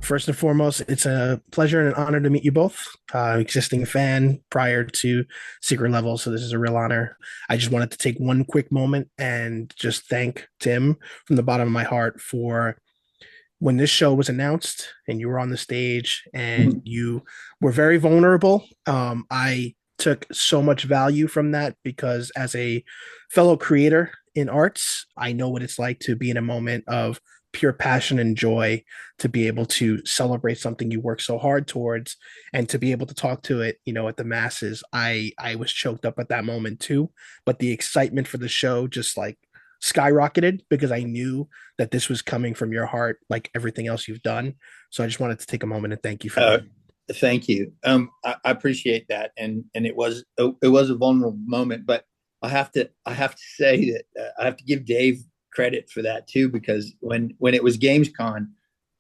First and foremost, it's a pleasure and an honor to meet you both. Existing fan prior to Secret Level, so this is a real honor. I just wanted to take one quick moment and just thank Tim from the bottom of my heart for when this show was announced and you were on the stage and you were very vulnerable. I took so much value from that because as a fellow creator in arts, I know what it's like to be in a moment of pure passion and joy, to be able to celebrate something you work so hard towards and to be able to talk to it, at the masses. I was choked up at that moment too, but the excitement for the show just like skyrocketed because I knew that this was coming from your heart, like everything else you've done. So I just wanted to take a moment and thank you for that. Thank you. I appreciate that, and it was a vulnerable moment, but I have to say that I have to give Dave credit for that too, because when it was Gamescom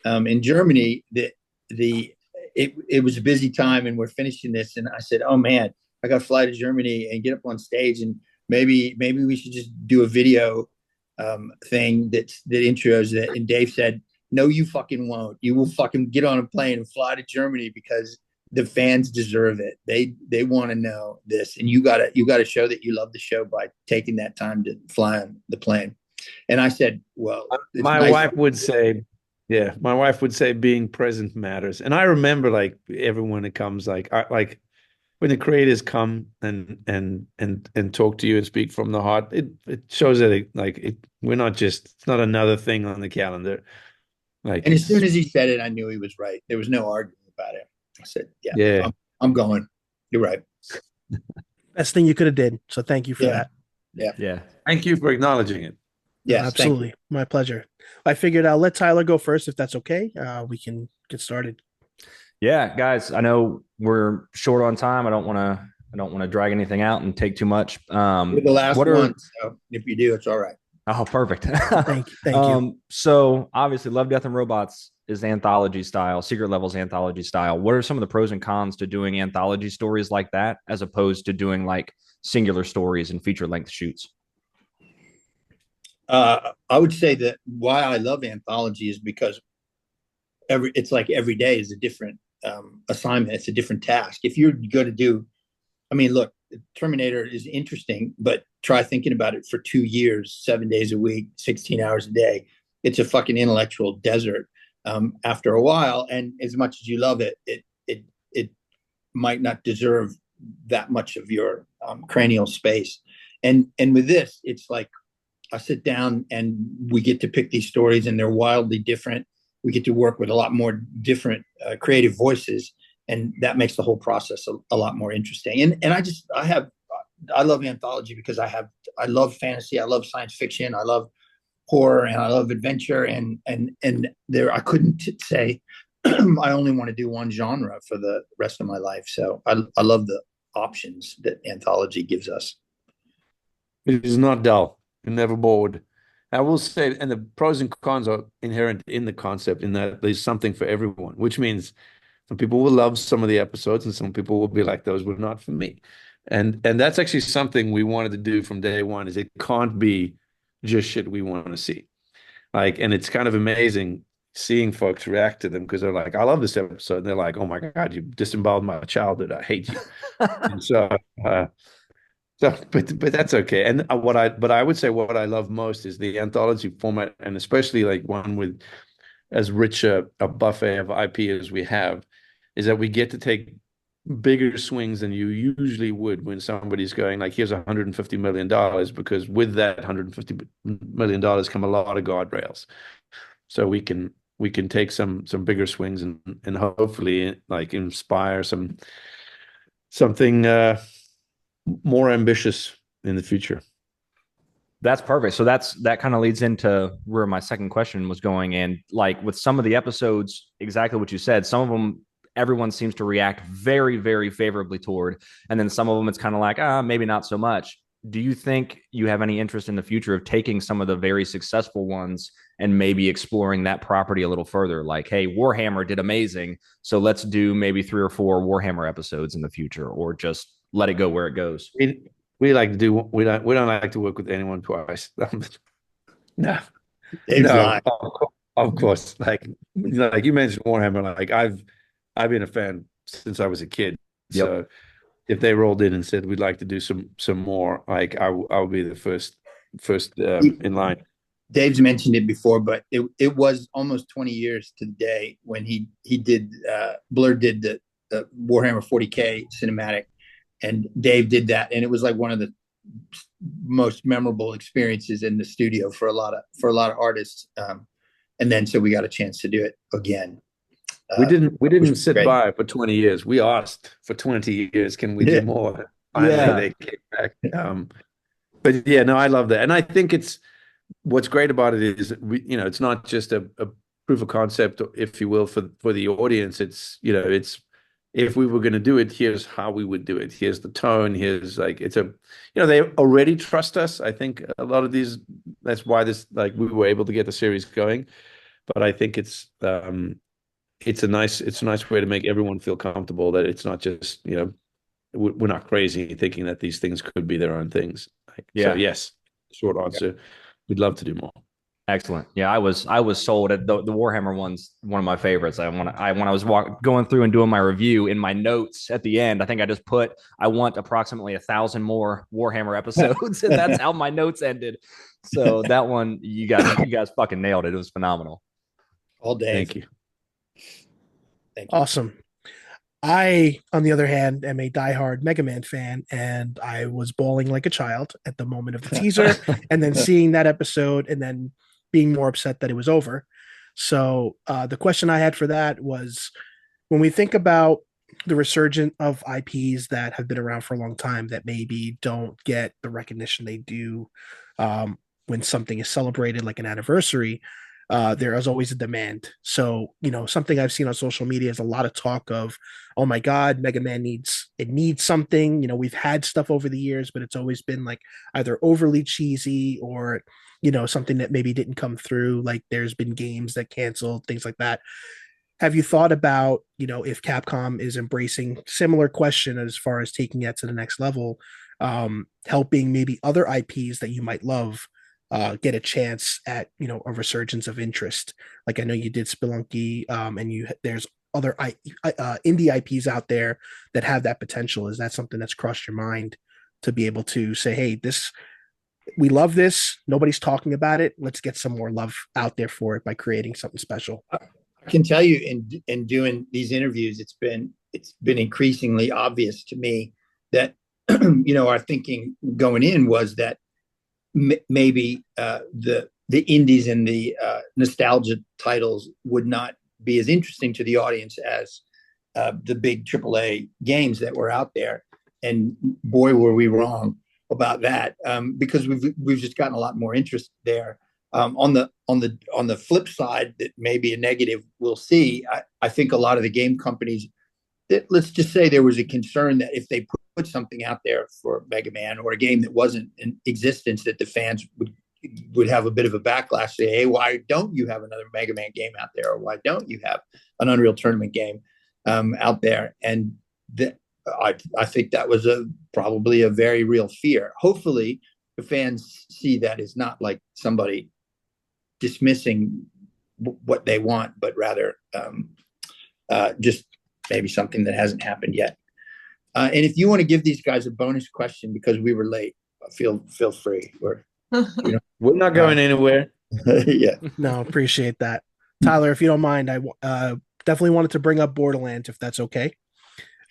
in Germany, it was a busy time, and we're finishing this, and I said, oh man, I got to fly to Germany and get up on stage, and maybe we should just do a video thing that intros that. And Dave said, no, you fucking won't. You will fucking get on a plane and fly to Germany because the fans deserve it. They want to know this, and you gotta show that you love the show by taking that time to fly on the plane. And I said, well, it's My nice. wife would say, yeah, my wife would say being present matters. And I remember like everyone that comes, like when the creators come and talk to you and speak from the heart, it shows that we're not just, it's not another thing on the calendar. Like And as it's soon as he said it, I knew he was right. There was no arguing about it. I said, yeah, yeah, I'm going. You're right. Best thing you could have did. So thank you for Yeah. that. Yeah. yeah. Thank you for acknowledging it. No, Yes. Thank you. absolutely. My pleasure. I figured I'll let Tyler go first if that's okay. We can get started. Yeah, guys, I know we're short on time. I don't want to drag anything out and take too much. You're the last What are one, so if you do, it's all right. Oh, perfect. Thank you. Thank you. So obviously Love, Death and Robots is anthology style, Secret Levels anthology style. What are some of the pros and cons to doing anthology stories like that as opposed to doing like singular stories and feature length shoots? I would say that why I love anthology is because it's like every day is a different assignment. It's a different task. If you're going to do, I mean, look, Terminator is interesting, but try thinking about it for 2 years, 7 days a week, 16 hours a day. It's a fucking intellectual desert after a while. And as much as you love it, it might not deserve that much of your cranial space. And with this, it's like I sit down and we get to pick these stories, and they're wildly different. We get to work with a lot more different creative voices, and that makes the whole process a lot more interesting. And I love anthology because I love fantasy, I love science fiction, I love horror, and I love adventure, and there I couldn't say I only want to do one genre for the rest of my life. So I love the options that anthology gives us. It is not dull. You're never bored. I will say, and the pros and cons are inherent in the concept in that there's something for everyone, which means some people will love some of the episodes and some people will be like, those were not for me. And that's actually something we wanted to do from day one is it can't be just shit we want to see. Like, and it's kind of amazing seeing folks react to them because they're like, I love this episode. And they're like, oh my God, you disemboweled my childhood. I hate you. And but that's okay. And but I would say what I love most is the anthology format, and especially like one with as rich a buffet of IP as we have, is that we get to take bigger swings than you usually would when somebody's going like, here's $150 million, because with that $150 million come a lot of guardrails. So we can take some bigger swings and hopefully like inspire something more ambitious in the future. That's perfect. So that kind of leads into where my second question was going. And like with some of the episodes, exactly what you said, some of them, everyone seems to react very, very favorably toward. And then some of them, it's kind of like, maybe not so much. Do you think you have any interest in the future of taking some of the very successful ones and maybe exploring that property a little further? Like, hey, Warhammer did amazing, so let's do maybe 3 or 4 Warhammer episodes in the future, or just let it go where it goes. We don't like to work with anyone twice. No, Dave's no, lying. Of course, like you mentioned Warhammer, like I've been a fan since I was a kid. Yep. So if they rolled in and said we'd like to do some more, like I'll be the first in line. Dave's mentioned it before, but it was almost 20 years to the day when he did Blur did the Warhammer 40K cinematic, and Dave did that, and it was like one of the most memorable experiences in the studio for a lot of artists. And then so we got a chance to do it again. We didn't sit great. by for 20 years. We asked for 20 years, can we do more? Finally, Yeah. they came back. But yeah, no, I love that. And I think what's great about it is it's not just a proof of concept, if you will, for the audience. It's if we were going to do it, here's how we would do it. Here's the tone. Here's they already trust us. I think a lot of these, that's why we were able to get the series going. But I think it's a nice way to make everyone feel comfortable that it's not just, we're not crazy thinking that these things could be their own things. So yes, short answer, we'd love to do more. Excellent. Yeah, I was sold at the Warhammer one's one of my favorites. When I was going through and doing my review, in my notes at the end, I think I just put I want approximately 1,000 more Warhammer episodes, and that's how my notes ended. So that one, you guys fucking nailed it. It was phenomenal. All day. Thank you. Awesome. I, on the other hand, am a diehard Mega Man fan, and I was bawling like a child at the moment of the teaser, and then seeing that episode, and then being more upset that it was over. So the question I had for that was, when we think about the resurgence of IPs that have been around for a long time that maybe don't get the recognition they do when something is celebrated, like an anniversary, there is always a demand. So, something I've seen on social media is a lot of talk of, oh my God, Mega Man needs something. We've had stuff over the years, but it's always been like either overly cheesy or, something that maybe didn't come through. Like there's been games that canceled, things like that. Have you thought about, if Capcom is embracing similar question as far as taking it to the next level, helping maybe other IPs that you might love get a chance at a resurgence of interest? Like I know you did Spelunky, and there's other indie IPs out there that have that potential. Is that something that's crossed your mind to be able to say, hey, we love this, nobody's talking about it, let's get some more love out there for it by creating something special? I can tell you in doing these interviews, it's been increasingly obvious to me that our thinking going in was that maybe the indies and the nostalgia titles would not be as interesting to the audience as the big AAA games that were out there. And boy, were we wrong about that, because we've just gotten a lot more interest there. On the flip side, that maybe a negative we'll see. I think a lot of the game companies, let's just say there was a concern that if they put something out there for Mega Man or a game that wasn't in existence, that the fans would have a bit of a backlash. Say, hey, why don't you have another Mega Man game out there, or why don't you have an Unreal Tournament game out there? And I think that was probably a very real fear. Hopefully, the fans see that as not like somebody dismissing what they want, but rather just maybe something that hasn't happened yet. And if you want to give these guys a bonus question because we were late, feel free. We're not going anywhere. Yeah. No, appreciate that. Tyler, if you don't mind, I definitely wanted to bring up Borderlands, if that's okay.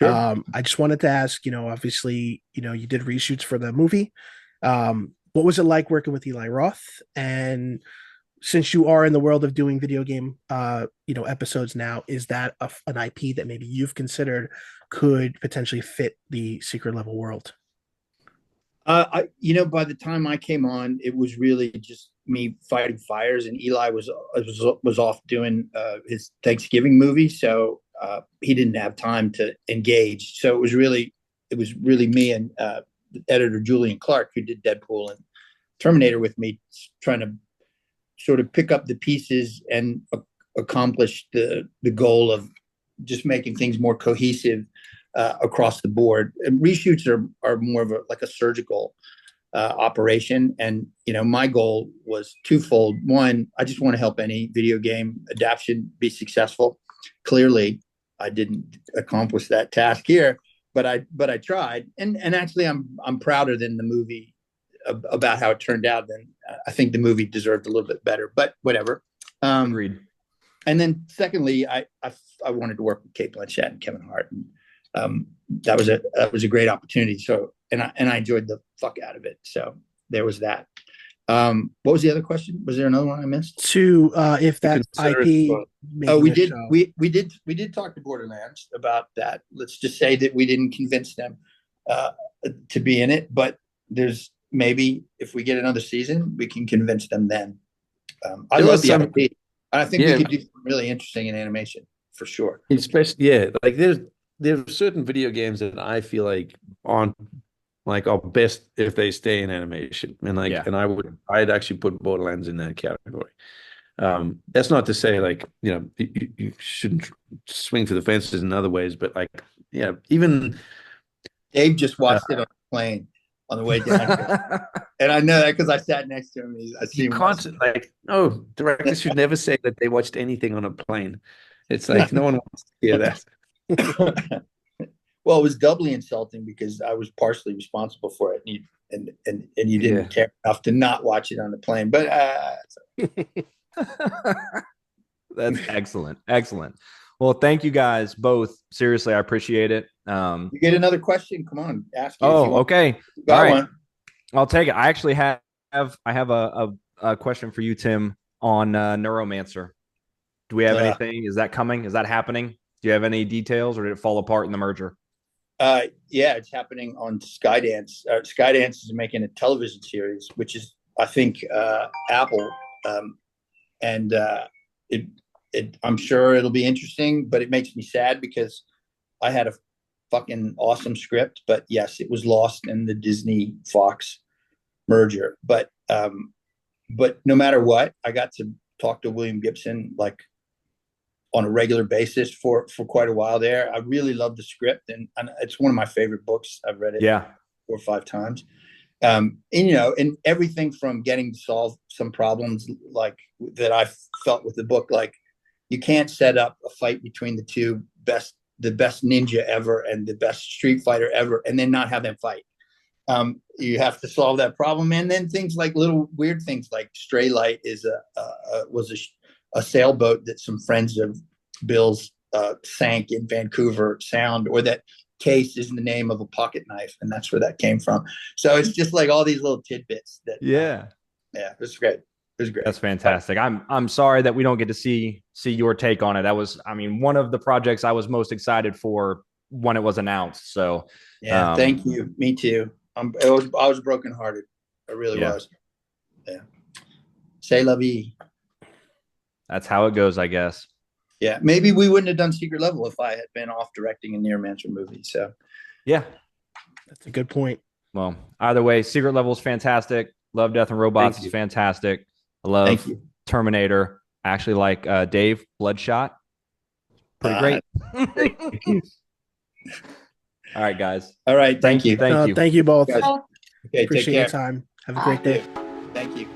Sure. I just wanted to ask, obviously, you did reshoots for the movie. What was it like working with Eli Roth? And since you are in the world of doing video game, episodes now, is that an IP that maybe you've considered could potentially fit the secret level world? By the time I came on, it was really just me fighting fires, and Eli was off doing his Thanksgiving movie, so he didn't have time to engage. So it was really me and editor Julian Clark, who did Deadpool and Terminator with me, trying to sort of pick up the pieces and accomplish the goal of just making things more cohesive across the board. And reshoots are more of a surgical operation. And my goal was twofold. One, I just want to help any video game adaptation be successful. Clearly, I didn't accomplish that task here, but I tried. And actually, I'm prouder than the movie about how it turned out. Than I think the movie deserved a little bit better. But whatever. Agreed. And then secondly, I wanted to work with Cate Blanchett and Kevin Hart, and that was a great opportunity. So and I enjoyed the fuck out of it. So there was that. What was the other question? Was there another one I missed? If that IP. Oh, we did talk to Borderlands about that. Let's just say that we didn't convince them to be in it, but there's maybe if we get another season, we can convince them then. I love the IP. I think we could do something really interesting in animation for sure. Especially, like there's certain video games that I feel like aren't like are best if they stay in animation, and and I'd actually put Borderlands in that category. That's not to say like you shouldn't swing for the fences in other ways, but like even Dave just watched it on the plane on the way down here. And I know that because I sat next to him. I see him. Directors should never say that they watched anything on a plane. It's like no one wants to hear that. Well, it was doubly insulting because I was partially responsible for it, and you didn't care enough to not watch it on the plane. But that's excellent. Well, thank you guys both. Seriously, I appreciate it. You get another question? Come on, ask. Okay. All right. One. I'll take it. I actually have a question for you, Tim, on Neuromancer. Do we have anything? Is that coming? Is that happening? Do you have any details, or did it fall apart in the merger? Yeah, it's happening on Skydance. Skydance is making a television series, which is, I think, Apple, and I'm sure it'll be interesting. But it makes me sad because I had a fucking awesome script, but yes, it was lost in the Disney Fox merger. But no matter what, I got to talk to William Gibson like on a regular basis for quite a while there. I really love the script, and it's one of my favorite books. I've read it 4 or 5 times. And everything from getting to solve some problems like that I felt with the book, like you can't set up a fight between the best ninja ever and the best street fighter ever and then not have them fight. You have to solve that problem. And then things like little weird things like Stray Light was a sailboat that some friends of Bill's sank in Vancouver Sound, or that Case is in the name of a pocket knife, and that's where that came from. So it's just like all these little tidbits that it was great. It was great. That's fantastic. I'm sorry that we don't get to see your take on it. That was, one of the projects I was most excited for when it was announced. So thank you. Me too. I was brokenhearted. I really was. Yeah. C'est la vie. That's how it goes, I guess. Yeah, maybe we wouldn't have done Secret Level if I had been off directing a Neuromancer movie. So, yeah, that's a good point. Well, either way, Secret Level is fantastic. Love, Death, and Robots is fantastic. I love Terminator. I actually like Dave Bloodshot. Pretty great. Thank you. All right, guys. All right. Thank you. Thank you both. Okay, appreciate your time. Have a great day. Thank you.